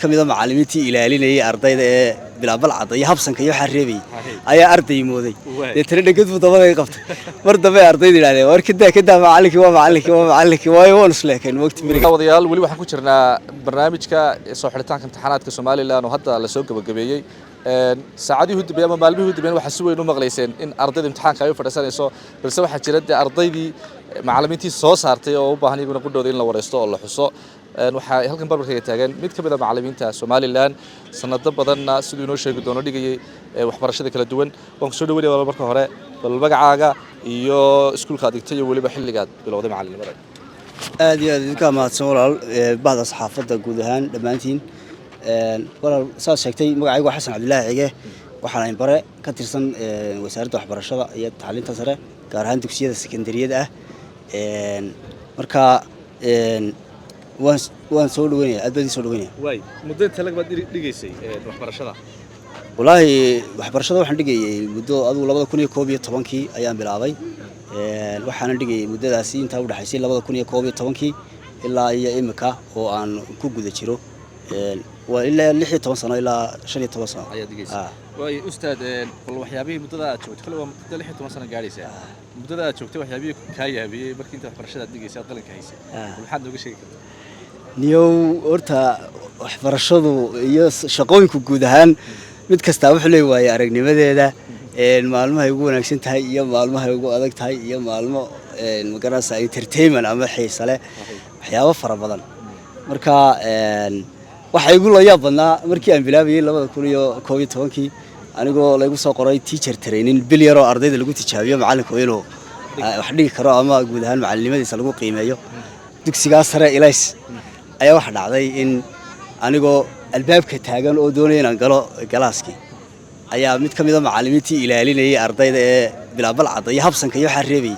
kamid ah macallimiintii ilaalinayay ardayda ee bilaabal cad iyo habsanka iyo xareebay ayaa arday mooday deetana dhagad buu dabada ay qabtay mar dambe ardayda ilaalinay war kada macallinkii waayo waan isleekeen waqti miriga wadayaal wali waxaan ku jirnaa barnaamijka soo xiritaanka imtixaanaadka Soomaaliland oo hadda la soo gabagabeeyay saacadii hudubay ama maalmihii hudubay waxa si weyn u maqlayseen in ardayda imtixaanka ay u fadhiisanayso balse waxa jira ardaydii macallimiintii soo saartay oo u baahan iyaguna qudhooda in la wareysto oo la xuso waxa halkan barbarka taagan mid ka mid ah macallimiinta Soomaaliland sanado badanna sidoo inoo sheegi doono dhigayay waxbarashada kala duwan waan ku soo dhaweeyay marka hore bal magacaaga iyo iskuulka adigtay iyo waliba xilligaad bilowday macallinimada aad iyo aad ka mahadsan walaal baahda saxaafadda guud ahaan dhamaantiin walaal saas sheegtay magacaygu Xasan Cabdullaahi Cige waxaan ahay bare ka tirsan wasaaradda waxbarashada iyo tacliinta sare gaar ahaan dugsiyada sekondariyada ah marka waan soo dhaweynaa aad baan soo dhaweynaa way muddo inta laga dhigaysay waxbarashada wallaahi waxbarashada waxaan dhigayay muddo adigu 2011 ayaan bilaabay waxaan dhigayay muddadaasi inta u dhaxaysay 2011 ilaa iyo imika oo aan ku guda jiro waa ilaa 16 sano ilaa 15 sano ayaa dhigaysay way ustaad bal waxyaabihii muddada aad joogtay kale waa muddo 16 sano gaaraysa muddada aad joogtay waxyaabihii ka yaabiyay markii inta waxbarashada dhigaysay qalinka haysay maxaad nooga sheegi kartaa niyow horta waxbarashadu iyo shaqooyinku guud ahaan mid kasta wuxuu leeyahay aragnimadeeda maalmaha ugu wanaagsan tahay iyo maalmaha ugu adag tahay iyo maalmo magaranaysa entertainment ama xiiso leh waxyaabo fara badan marka waxa igu la yaab badnaa markii aan bilaabayay 2011 anigoo lagu soo qoray teacher training bil yar oo ardayda lagu tijaabiyo macallinka inuu wax dhigi karo ama guud ahaan macallinimadiisa lagu qiimeeyo dugsiga sare ilays ayaa wax dhacday in anigoo albaabka taagan oo doonay inaan galo galaaskii ayaa mid kamid ah macallimiintii ilaalinayay ardayda ee bilaabal cad iyo habsanka iyo xareebay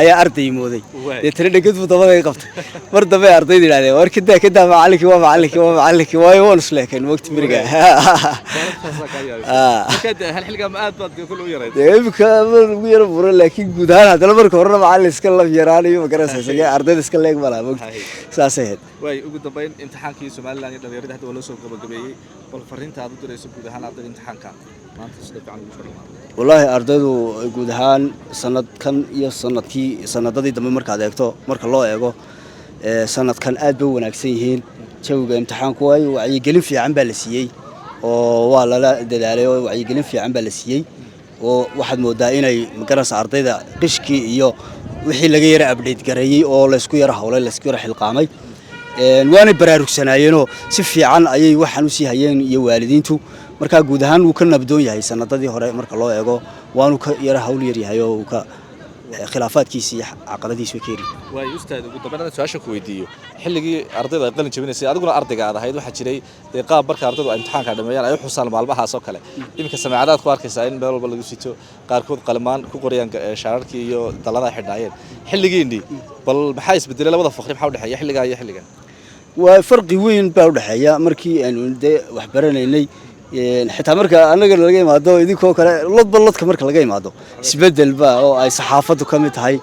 ayaa arday mooday deetana dhagad buu dabada ay qabtay mar dambe ardayda ilaalinay war kada macallinkii waayo waan isleekeen waqti miriga kada hal xilliga ma aad baad kullu u yaray imka ugu yara buro laakiin guud ahaan hadana marka hore macallin iska la yaraanayo ma garanaysaa ardayda iska leeg ma laha saasay way ugu dambeyn imtixaankii Soomaaliland iyo dhalinyarada hadda waa la soo gabagabeeyay bal fariinta aad u dirayso guud ahaan ardayda imtixaanka maanta sida fiican ugu shaqeeyay wallahi ardaydu guud ahaan sanadkan iyo sanadadii dambe marka aad eegto marka loo eego sanadkan aad bay wanaagsan yihiin jawiga imtixaanku way wacyigelin fiican baa la siiyay oo waa la dadaalay oo wacyigelin fiican baa la siiyay oo waxaad moodaa inay magaranaysa ardayda qishkii iyo wixii laga yara update gareeyay oo la isku yara hawlay la isku yara xilqaamay waana baraarugsanaayeen si fiican ayay waxaan u sii hayeen iyo waalidiintu marka guud ahaan uu ka nabdoon yahay sanadadii hore marka loo eego waanu ka yara hawl yar yahay oo ka khilaafaadkiisa iyo caqabadiisa keeri way ustaad ugu dambeynada su'aasha ku weydiiyo xilligii ardayda qalin jabinaysay adiguna ardayga aad ahayd waxa jiray qaab marka ardaydu imtixaanka dhameeyaan ay u xusaan maalmahaas oo kale imika samaacadaad ku arkaysaa in meel walba lagu sito qaarkood qalmaan ku qoriyaan shaararkii iyo dalada xidhaayeen xilligiini bal maxay isbedelay labada faqri maxaa u dhaxeeya xilliga iyo xilligan waa farqi weyn baa u dhaxeeya markii aanu wax baranaynay xitaa marka anaga laga imaado idinkoo kale lodka marka laga imaado isbedel ba oo ay saxaafadu kamid tahay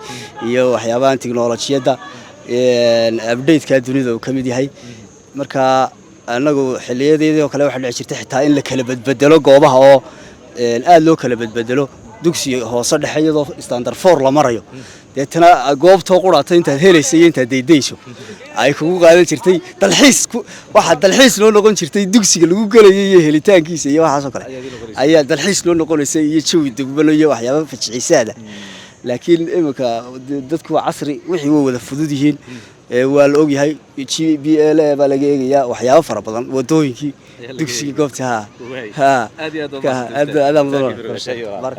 iyo waxyaabaha tiknoolajiyada update-ka dunida uu kamid yahay marka anagu xiliyadeedii oo kale waxa dhici jirtay xitaa in la kala badbedelo goobaha oo aad loo kala badbedelo dugsi hoose dhaxeeyado standard 4 la marayo deetana goobta quraatay inta heelaysay inta deydeyso ay kugu qaadan jirtay waxa dalxiis loo noqon jirtay dugsiga lagu galayay iyo helitaankiisa iyo waxa soo kale ayaa dalxiis loo noqonaysay iyo jawi degmalo iyo waxyaabo fajiciisaada laakiin imika dadku casri wixii way wada fudud yihiin waa la og yahay GPL baa laga eegayaa waxyaabo fara badan wadooyinkii dugsiga goobta aad iyo aad